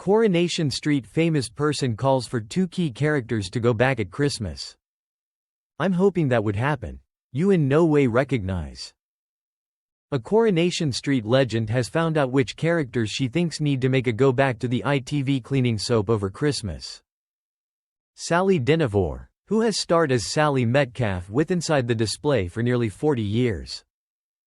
Coronation Street famous person calls for two key characters to go back at Christmas. I'm hoping that would happen. You in no way recognize. A Coronation Street legend has found out which characters she thinks need to make a go back to the ITV cleaning soap over Christmas. Sally Dinevor, who has starred as Sally Metcalf with inside the display for nearly 40 years,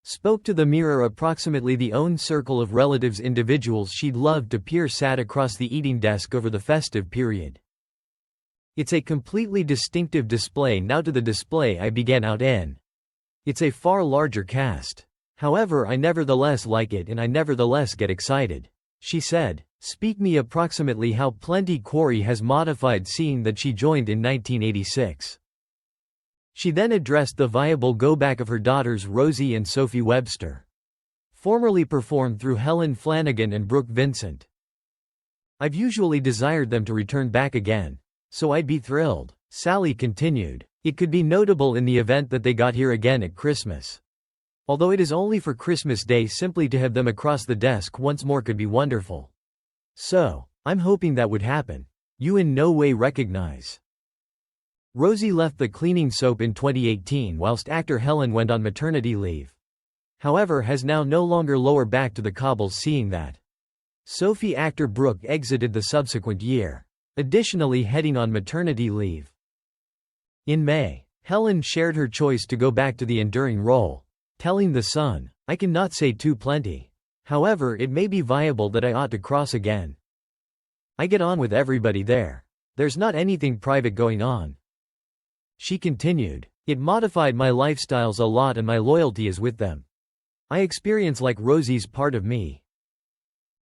spoke to the Mirror approximately the own circle of relatives individuals she'd love to peer sat across the eating desk over the festive period. It's a completely distinctive display now to the display I began out in. It's a far larger cast. However, I nevertheless like it and I nevertheless get excited. She said, "Speak me approximately how plenty Corrie has modified seeing that she joined in 1986. She then addressed the viable go-back of her daughters Rosie and Sophie Webster. Formerly performed through Helen Flanagan and Brooke Vincent. I've usually desired them to return back again. So I'd be thrilled." Sally continued. "It could be notable in the event that they got here again at Christmas. Although it is only for Christmas Day, simply to have them across the desk once more could be wonderful. So, I'm hoping that would happen. You in no way recognize." Rosie left the cleaning soap in 2018 whilst actor Helen went on maternity leave. However, has now no longer lower back to the cobbles seeing that. Sophie actor Brooke exited the subsequent year, additionally heading on maternity leave. In May, Helen shared her choice to go back to the enduring role, telling The Sun, "I cannot say too plenty. However, it may be viable that I ought to cross again. I get on with everybody there. There's not anything private going on." She continued, "It modified my lifestyles a lot and my loyalty is with them. I experience like Rosie's part of me."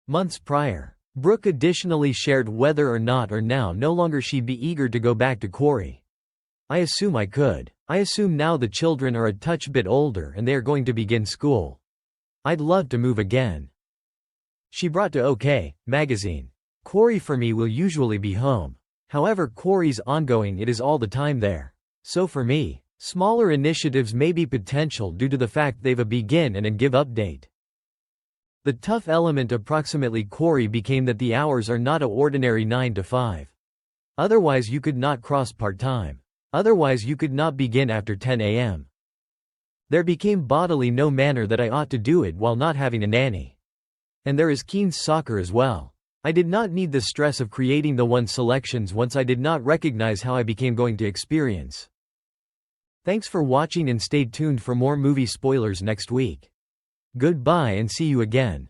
Months prior, Brooke additionally shared whether or not or now no longer she'd be eager to go back to Corrie. "I assume I could. I assume now the children are a touch bit older and they are going to begin school. I'd love to move again." She brought to OK! Magazine. "Corrie for me will usually be home. However, Corrie's ongoing, it is all the time there. So for me, smaller initiatives may be potential due to the fact they've a begin and give update. The tough element approximately Corrie became that the hours are not a ordinary 9 to 5. Otherwise you could not cross part-time. Otherwise you could not begin after 10 a.m. There became bodily no manner that I ought to do it while not having a nanny. And there is Keen's soccer as well. I did not need the stress of creating the one selections once I did not recognize how I became going to experience." Thanks for watching and stay tuned for more movie spoilers next week. Goodbye and see you again.